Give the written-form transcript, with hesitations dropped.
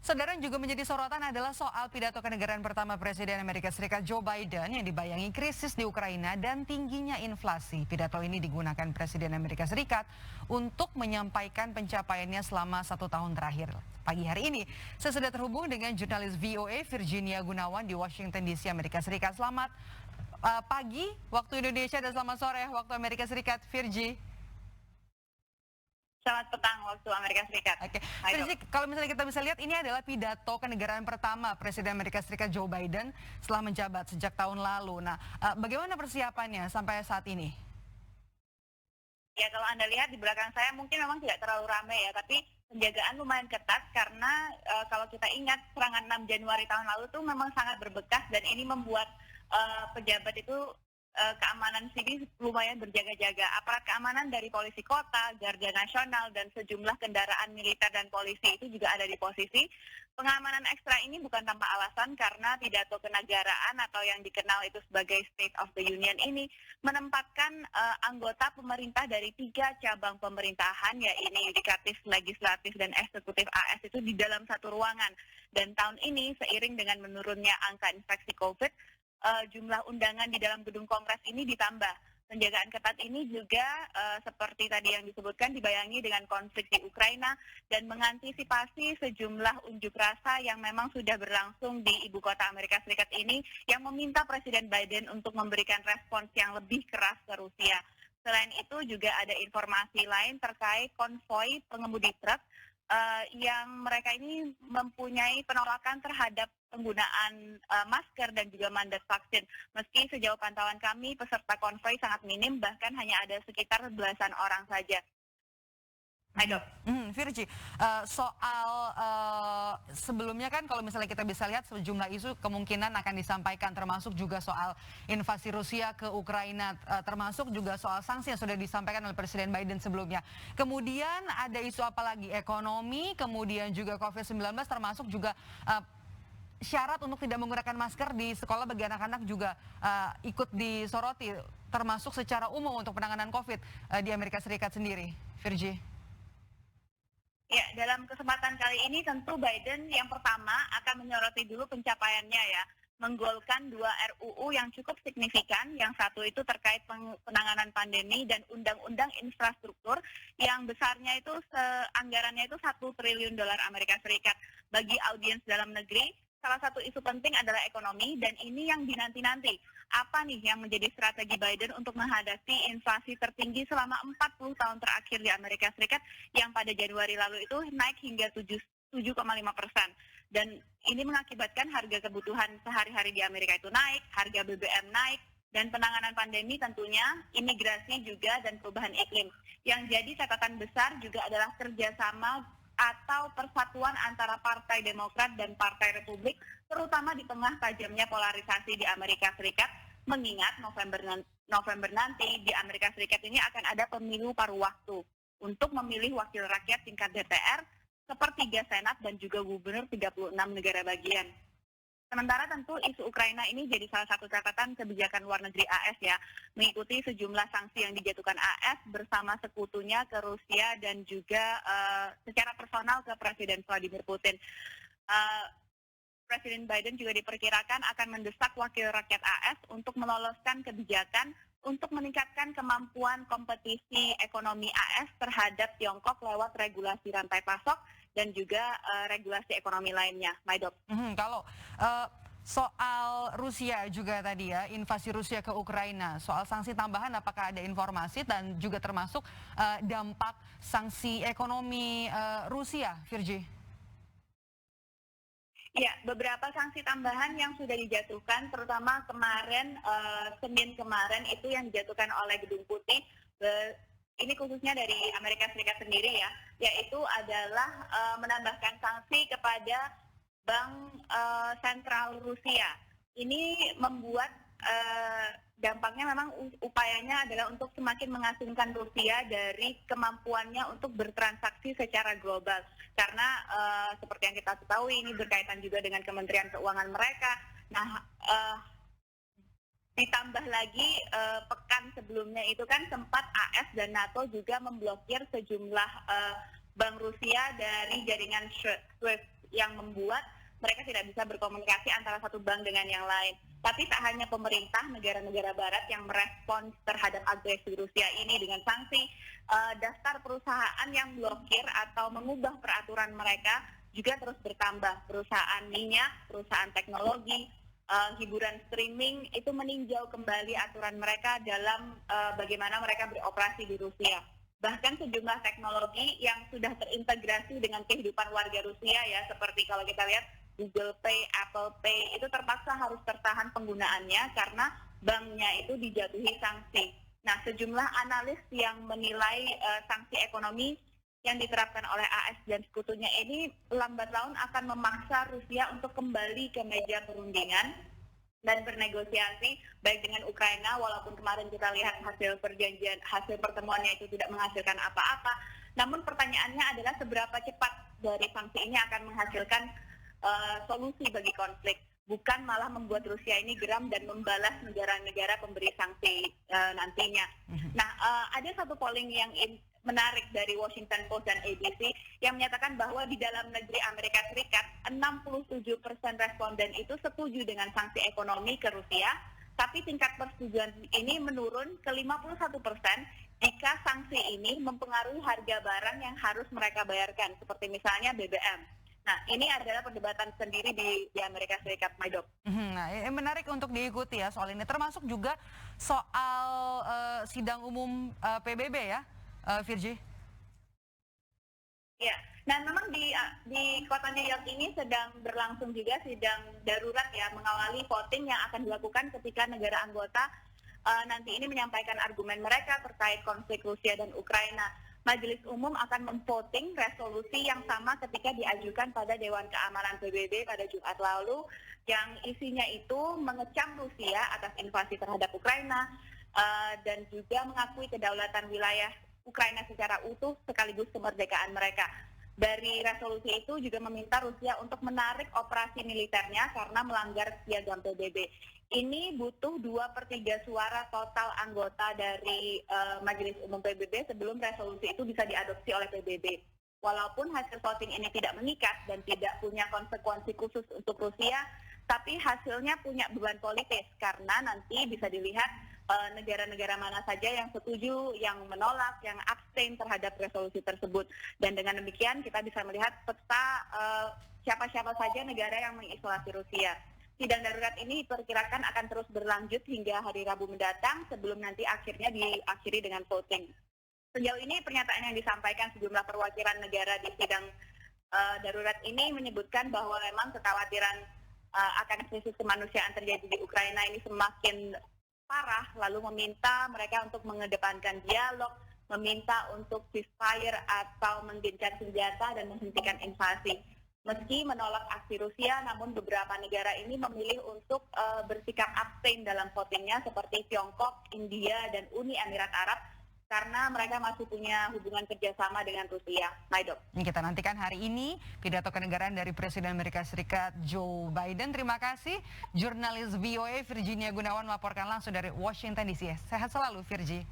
Saudara yang juga menjadi sorotan adalah soal pidato kenegaraan pertama Presiden Amerika Serikat Joe Biden yang dibayangi krisis di Ukraina dan tingginya inflasi. Pidato ini digunakan Presiden Amerika Serikat untuk menyampaikan pencapaiannya selama 1 tahun terakhir. Pagi hari ini, saya sudah terhubung dengan jurnalis VOA Virginia Gunawan di Washington DC, Amerika Serikat. Selamat pagi waktu Indonesia dan selamat sore waktu Amerika Serikat, Virgi. Selamat petang waktu Amerika Serikat. Oke, Virgi, kalau misalnya kita bisa lihat ini adalah pidato kenegaraan pertama Presiden Amerika Serikat Joe Biden setelah menjabat sejak tahun lalu. Nah, bagaimana persiapannya sampai saat ini? Ya, kalau Anda lihat di belakang saya mungkin memang tidak terlalu ramai ya, tapi penjagaan lumayan ketat karena kalau kita ingat serangan 6 Januari tahun lalu itu memang sangat berbekas dan ini membuat pejabat itu keamanan sini lumayan berjaga-jaga. Aparat keamanan dari polisi kota, Garda Nasional, dan sejumlah kendaraan militer dan polisi itu juga ada di posisi. Pengamanan ekstra ini bukan tanpa alasan karena pidato kenegaraan atau yang dikenal itu sebagai State of the Union ini menempatkan anggota pemerintah dari 3 cabang pemerintahan, yaitu yudikatif, legislatif, dan eksekutif AS itu di dalam satu ruangan. Dan tahun ini seiring dengan menurunnya angka infeksi COVID, jumlah undangan di dalam gedung Kongres ini ditambah. Penjagaan ketat ini juga seperti tadi yang disebutkan dibayangi dengan konflik di Ukraina dan mengantisipasi sejumlah unjuk rasa yang memang sudah berlangsung di ibu kota Amerika Serikat ini yang meminta Presiden Biden untuk memberikan respons yang lebih keras ke Rusia. Selain itu juga ada informasi lain terkait konvoi pengemudi truk yang mereka ini mempunyai penolakan terhadap penggunaan masker dan juga mandat vaksin. Meski sejauh pantauan kami peserta konvoi sangat minim, bahkan hanya ada sekitar belasan orang saja. Ayo. Virgi, soal sebelumnya kan kalau misalnya kita bisa lihat sejumlah isu kemungkinan akan disampaikan termasuk juga soal invasi Rusia ke Ukraina, termasuk juga soal sanksi yang sudah disampaikan oleh Presiden Biden sebelumnya. Kemudian ada isu apa lagi? Ekonomi, kemudian juga COVID-19 termasuk juga syarat untuk tidak menggunakan masker di sekolah bagi anak-anak juga ikut disoroti termasuk secara umum untuk penanganan COVID di Amerika Serikat sendiri. Virgi. Ya, dalam kesempatan kali ini tentu Biden yang pertama akan menyoroti dulu pencapaiannya ya, menggolkan 2 RUU yang cukup signifikan, yang satu itu terkait penanganan pandemi dan undang-undang infrastruktur yang besarnya itu anggarannya itu $1 triliun Amerika Serikat. Bagi audiens dalam negeri, salah satu isu penting adalah ekonomi dan ini yang dinanti-nanti. Apa nih yang menjadi strategi Biden untuk menghadapi inflasi tertinggi selama 40 tahun terakhir di Amerika Serikat yang pada Januari lalu itu naik hingga 7,5%. Dan ini mengakibatkan harga kebutuhan sehari-hari di Amerika itu naik, harga BBM naik, dan penanganan pandemi tentunya, imigrasi juga, dan perubahan iklim. Yang jadi catatan besar juga adalah kerjasama atau persatuan antara Partai Demokrat dan Partai Republik, terutama di tengah tajamnya polarisasi di Amerika Serikat, mengingat November nanti di Amerika Serikat ini akan ada pemilu paruh waktu untuk memilih wakil rakyat tingkat DPR, sepertiga Senat, dan juga gubernur 36 negara bagian. Sementara tentu isu Ukraina ini jadi salah satu catatan kebijakan luar negeri AS ya, mengikuti sejumlah sanksi yang dijatuhkan AS bersama sekutunya ke Rusia dan juga secara personal ke Presiden Vladimir Putin. Presiden Biden juga diperkirakan akan mendesak wakil rakyat AS untuk meloloskan kebijakan untuk meningkatkan kemampuan kompetisi ekonomi AS terhadap Tiongkok lewat regulasi rantai pasok dan juga regulasi ekonomi lainnya. Maidop. Kalau soal Rusia juga tadi ya, invasi Rusia ke Ukraina, soal sanksi tambahan apakah ada informasi dan juga termasuk dampak sanksi ekonomi Rusia, Virgi? Ya, beberapa sanksi tambahan yang sudah dijatuhkan, terutama kemarin, Senin kemarin itu yang dijatuhkan oleh Gedung Putih, ini khususnya dari Amerika Serikat sendiri ya, yaitu adalah menambahkan sanksi kepada Bank Sentral Rusia. Ini membuat dampaknya memang upayanya adalah untuk semakin mengasingkan Rusia dari kemampuannya untuk bertransaksi secara global. Karena seperti yang kita ketahui ini berkaitan juga dengan Kementerian Keuangan mereka. Nah, ditambah lagi pekan sebelumnya itu kan sempat AS dan NATO juga memblokir sejumlah bank Rusia dari jaringan SWIFT. yang membuat mereka tidak bisa berkomunikasi antara satu bank dengan yang lain. Tapi tak hanya pemerintah negara-negara barat yang merespons terhadap agresi Rusia ini dengan sanksi, daftar perusahaan yang blokir atau mengubah peraturan mereka juga terus bertambah. Perusahaan minyak, perusahaan teknologi, hiburan streaming itu meninjau kembali aturan mereka dalam bagaimana mereka beroperasi di Rusia. Bahkan sejumlah teknologi yang sudah terintegrasi dengan kehidupan warga Rusia ya, seperti kalau kita lihat Google Pay, Apple Pay, itu terpaksa harus tertahan penggunaannya karena banknya itu dijatuhi sanksi. Nah, sejumlah analis yang menilai sanksi ekonomi yang diterapkan oleh AS dan sekutunya ini lambat laun akan memaksa Rusia untuk kembali ke meja perundingan dan bernegosiasi baik dengan Ukraina, walaupun kemarin kita lihat hasil pertemuannya itu tidak menghasilkan apa-apa. Namun pertanyaannya adalah seberapa cepat dari sanksi ini akan menghasilkan solusi bagi konflik, bukan malah membuat Rusia ini geram dan membalas negara-negara pemberi sanksi nantinya. Nah, ada satu polling yang menarik dari Washington Post dan ABC yang menyatakan bahwa di dalam negeri Amerika Serikat 67% responden itu setuju dengan sanksi ekonomi ke Rusia, tapi tingkat persetujuan ini menurun ke 51% jika sanksi ini mempengaruhi harga barang yang harus mereka bayarkan, seperti misalnya BBM. Nah, ini adalah perdebatan sendiri di Amerika Serikat, Maidop. Nah, ini menarik untuk diikuti ya soal ini, termasuk juga soal sidang umum PBB ya, Virgi. Ya, nah memang di kota New York ini sedang berlangsung juga sidang darurat ya, mengawali voting yang akan dilakukan ketika negara anggota nanti ini menyampaikan argumen mereka terkait konflik Rusia dan Ukraina. Majelis Umum akan memvoting resolusi yang sama ketika diajukan pada Dewan Keamanan PBB pada Jumat lalu, yang isinya itu mengecam Rusia atas invasi terhadap Ukraina dan juga mengakui kedaulatan wilayah Ukraina secara utuh sekaligus kemerdekaan mereka. Dari resolusi itu juga meminta Rusia untuk menarik operasi militernya karena melanggar piagam PBB. Ini butuh 2/3 suara total anggota dari Majelis Umum PBB sebelum resolusi itu bisa diadopsi oleh PBB. Walaupun hasil voting ini tidak mengikat dan tidak punya konsekuensi khusus untuk Rusia, tapi hasilnya punya beban politis karena nanti bisa dilihat negara-negara mana saja yang setuju, yang menolak, yang abstain terhadap resolusi tersebut. Dan dengan demikian kita bisa melihat peta siapa-siapa saja negara yang mengisolasi Rusia. Sidang darurat ini diperkirakan akan terus berlanjut hingga hari Rabu mendatang sebelum nanti akhirnya diakhiri dengan voting. Sejauh ini pernyataan yang disampaikan sejumlah perwakilan negara di sidang darurat ini menyebutkan bahwa memang kekhawatiran akan krisis kemanusiaan terjadi di Ukraina ini semakin parah, lalu meminta mereka untuk mengedepankan dialog, meminta untuk ceasefire atau menggencatan senjata dan menghentikan invasi. Meski menolak aksi Rusia, namun beberapa negara ini memilih untuk bersikap abstain dalam votingnya seperti Tiongkok, India, dan Uni Emirat Arab karena mereka masih punya hubungan kerjasama dengan Rusia. Maidop. Kita nantikan hari ini pidato kenegaraan dari Presiden Amerika Serikat Joe Biden. Terima kasih jurnalis VOA Virginia Gunawan melaporkan langsung dari Washington DC. Sehat selalu Virgi.